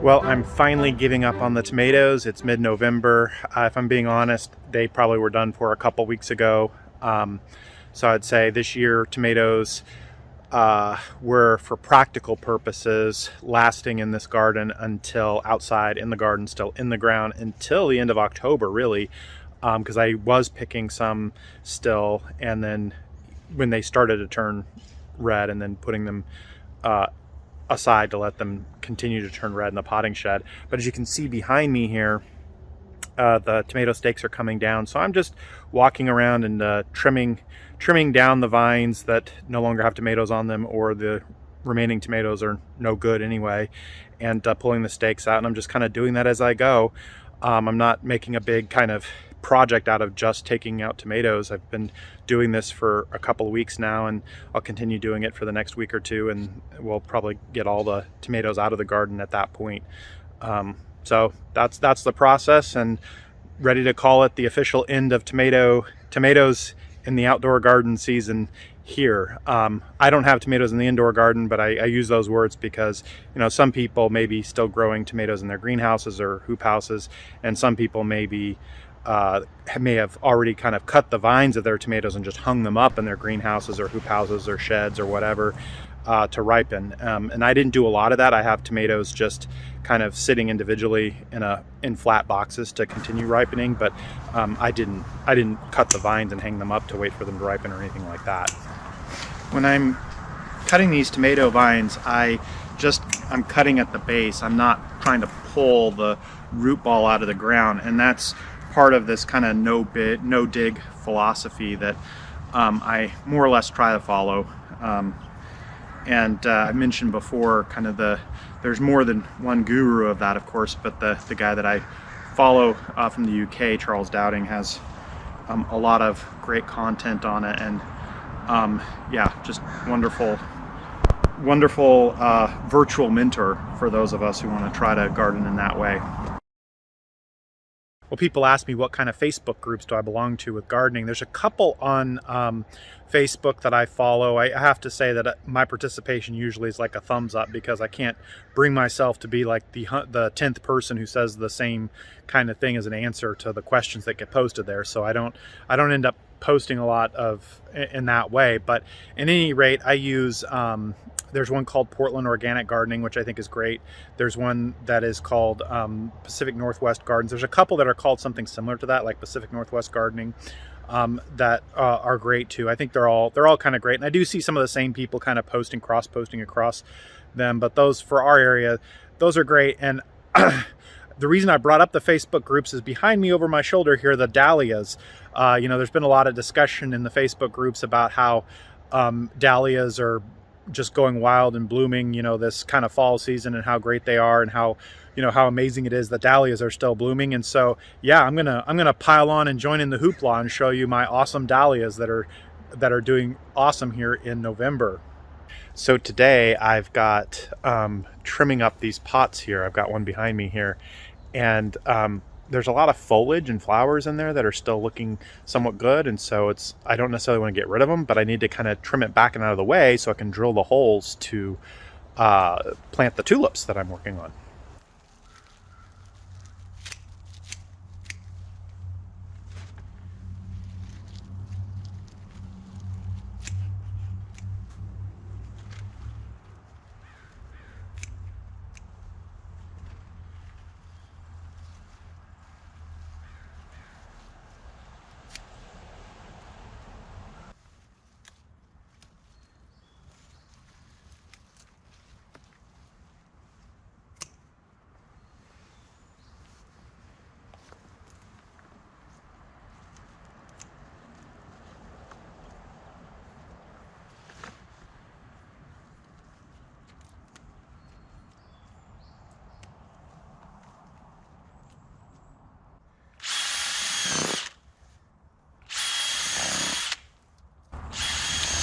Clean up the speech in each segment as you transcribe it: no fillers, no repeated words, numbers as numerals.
Well, I'm finally giving up on the tomatoes. It's mid-November. If I'm being honest, they probably were done for a couple weeks ago. So I'd say this year tomatoes were, for practical purposes, lasting in this garden until outside in the garden, still in the ground, until the end of October, really, because I was picking some still, and then when they started to turn red, and then putting them aside to let them continue to turn red in the potting shed. But as you can see behind me here, the tomato stakes are coming down, so I'm just walking around and trimming down the vines that no longer have tomatoes on them, or the remaining tomatoes are no good anyway, and pulling the stakes out. And I'm just kind of doing that as I go. I'm not making a big kind of project out of just taking out tomatoes. I've been doing this for a couple of weeks now, and I'll continue doing it for the next week or two, and we'll probably get all the tomatoes out of the garden at that point. So that's the process, and ready to call it the official end of tomatoes in the outdoor garden season here. I don't have tomatoes in the indoor garden, but I use those words because, you know, some people may be still growing tomatoes in their greenhouses or hoop houses, and some people may have already kind of cut the vines of their tomatoes and just hung them up in their greenhouses or hoop houses or sheds or whatever to ripen. And I didn't do a lot of that. I have tomatoes just kind of sitting individually in flat boxes to continue ripening, but I didn't cut the vines and hang them up to wait for them to ripen or anything like that. When I'm cutting these tomato vines, I'm cutting at the base. I'm not trying to pull the root ball out of the ground, and that's part of this kind of no dig philosophy that I more or less try to follow. I mentioned before, kind of there's more than one guru of that, of course, but the guy that I follow from the UK, Charles Dowding, has a lot of great content on it, and yeah, just wonderful virtual mentor for those of us who want to try to garden in that way. Well, people ask me what kind of Facebook groups do I belong to with gardening. There's a couple on Facebook that I follow. I have to say that my participation usually is like a thumbs up, because I can't bring myself to be like the 10th person who says the same kind of thing as an answer to the questions that get posted there. So I don't end up posting a lot in that way. But at any rate, I use there's one called Portland Organic Gardening, which I think is great. There's one that is called Pacific Northwest Gardens. There's a couple that are called something similar to that, like Pacific Northwest Gardening, that are great too. I think they're all kind of great. And I do see some of the same people kind of cross-posting across them, but those for our area, those are great. And the reason I brought up the Facebook groups is behind me over my shoulder here, the dahlias. You know, there's been a lot of discussion in the Facebook groups about how dahlias are just going wild and blooming, you know, this kind of fall season, and how great they are, and how, you know, how amazing it is that dahlias are still blooming. And so, yeah, I'm gonna pile on and join in the hoopla and show you my awesome dahlias that are doing awesome here in November. So today I've got trimming up these pots here. I've got one behind me here, and there's a lot of foliage and flowers in there that are still looking somewhat good, and so I don't necessarily want to get rid of them, but I need to kind of trim it back and out of the way so I can drill the holes to plant the tulips that I'm working on.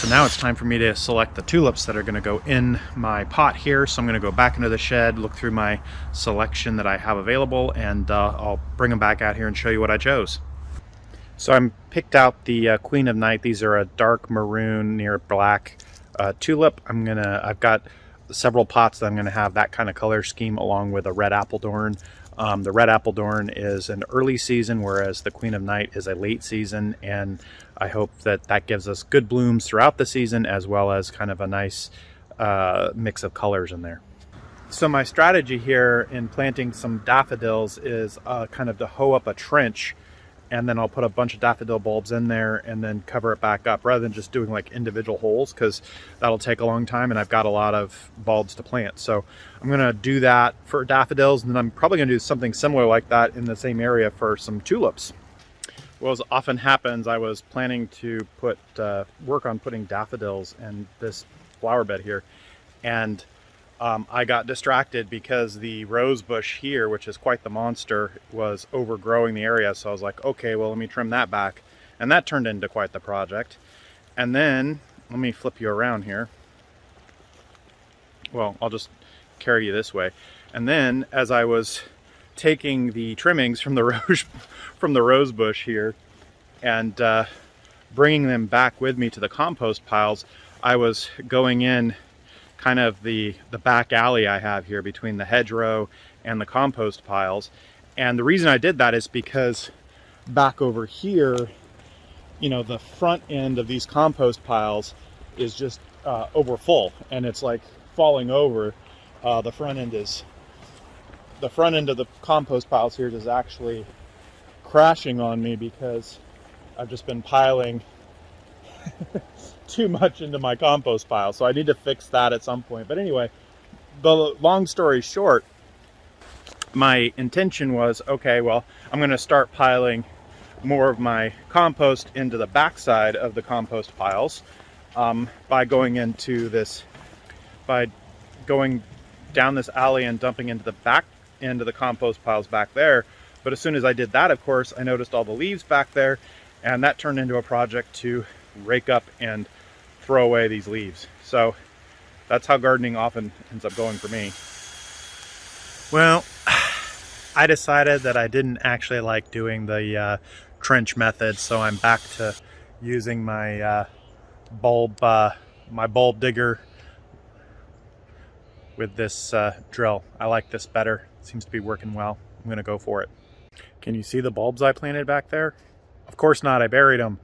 So now it's time for me to select the tulips that are going to go in my pot here. So I'm going to go back into the shed, look through my selection that I have available, and I'll bring them back out here and show you what I chose. So I picked out the Queen of Night. These are a dark maroon near black tulip. I've got several pots that I'm going to have that kind of color scheme along with a red apple doorn. The red apple doorn is an early season, whereas the Queen of Night is a late season, and I hope that that gives us good blooms throughout the season, as well as kind of a nice mix of colors in there. So my strategy here in planting some daffodils is kind of to hoe up a trench, and then I'll put a bunch of daffodil bulbs in there and then cover it back up, rather than just doing like individual holes, because that'll take a long time and I've got a lot of bulbs to plant. So I'm gonna do that for daffodils, and then I'm probably gonna do something similar like that in the same area for some tulips. Well, as often happens, I was planning to work on putting daffodils in this flower bed here, and I got distracted because the rose bush here, which is quite the monster, was overgrowing the area. So I was like, okay, well, let me trim that back. And that turned into quite the project. And then, let me flip you around here. Well, I'll just carry you this way. And then, as I was taking the trimmings from the rose bush here and bringing them back with me to the compost piles, I was going in kind of the back alley I have here between the hedgerow and the compost piles. And the reason I did that is because back over here, you know, the front end of these compost piles is just over full, and it's like falling over. The front end of the compost piles here is actually crashing on me because I've just been piling too much into my compost pile. So I need to fix that at some point. But anyway, the long story short, my intention was, okay, well, I'm going to start piling more of my compost into the backside of the compost piles by going down this alley and dumping into the back end of the compost piles back there. But as soon as I did that, of course, I noticed all the leaves back there, and that turned into a project to rake up and throw away these leaves. So that's how gardening often ends up going for me. Well, I decided that I didn't actually like doing the trench method, so I'm back to using my bulb digger with this drill. I like this better. It seems to be working well. I'm gonna go for it. Can you see the bulbs I planted back there? Of course not, I buried them.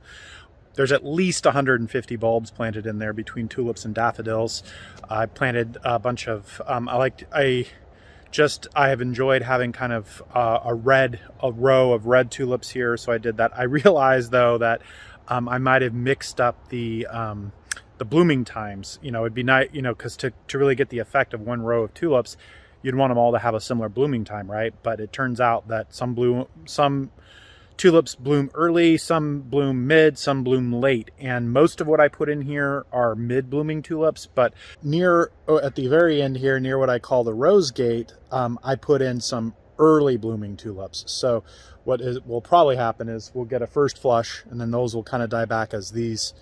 There's at least 150 bulbs planted in there between tulips and daffodils. I planted a bunch of, I have enjoyed having kind of a row of red tulips here, so I did that. I realized though that I might have mixed up the blooming times. You know, it'd be nice, you know, because to really get the effect of one row of tulips, you'd want them all to have a similar blooming time, right? But it turns out that some tulips bloom early, some bloom mid, some bloom late, and most of what I put in here are mid-blooming tulips. But at the very end here, near what I call the rose gate, I put in some early blooming tulips. So what will probably happen is we'll get a first flush, and then those will kind of die back as these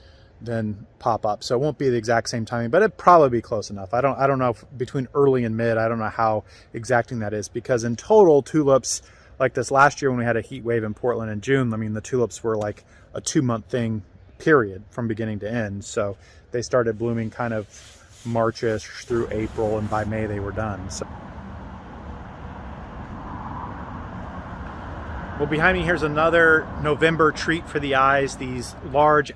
then pop up. So it won't be the exact same timing, but it'd probably be close enough. I don't know if between early and mid, I don't know how exacting that is, because in total tulips, like this last year when we had a heat wave in Portland in June, I mean, the tulips were like a 2-month thing, period, from beginning to end. So they started blooming kind of March-ish through April, and by May they were done. So. Well, behind me here's another November treat for the eyes, these large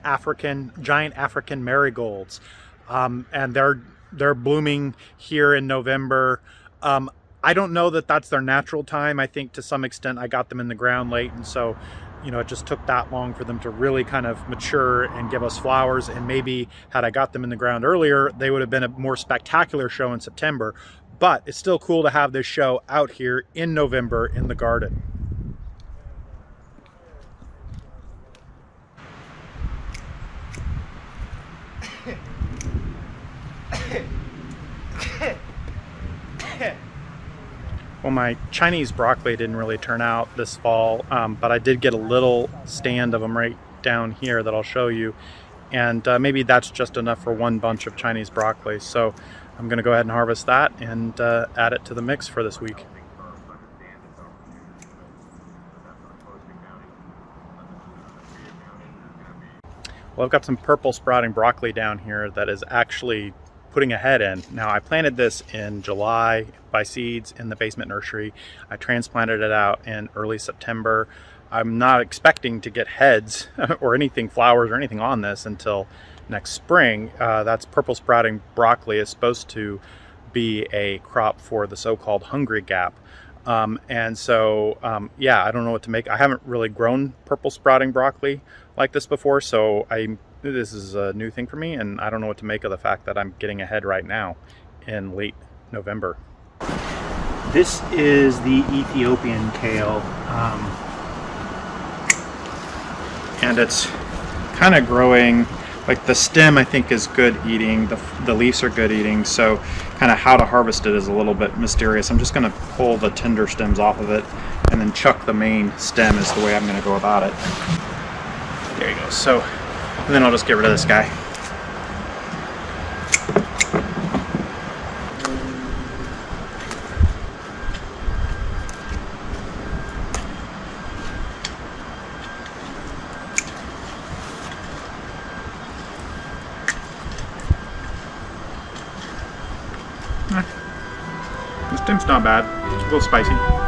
giant African marigolds. And they're blooming here in November. I don't know that that's their natural time. I think to some extent I got them in the ground late, and so, you know, it just took that long for them to really kind of mature and give us flowers. And maybe had I got them in the ground earlier, they would have been a more spectacular show in September. But it's still cool to have this show out here in November in the garden. Well, my Chinese broccoli didn't really turn out this fall, but I did get a little stand of them right down here that I'll show you. And maybe that's just enough for one bunch of Chinese broccoli. So I'm going to go ahead and harvest that and add it to the mix for this week. Well, I've got some purple sprouting broccoli down here that is actually putting a head in. Now I planted this in July by seeds in the basement nursery. I transplanted it out in early September. I'm not expecting to get heads or anything, flowers or anything on this until next spring. That's purple sprouting broccoli. Is supposed to be a crop for the so-called hungry gap. And so, yeah, I don't know what to make. I haven't really grown purple sprouting broccoli like this before, so this is a new thing for me, and I don't know what to make of the fact that I'm getting ahead right now in late November. This is the Ethiopian kale, and it's kind of growing. Like the stem I think is good eating, the leaves are good eating, so kind of how to harvest it is a little bit mysterious. I'm just going to pull the tender stems off of it and then chuck the main stem is the way I'm going to go about it. There you go. So, and then I'll just get rid of this guy. The stem's not bad. It's a little spicy.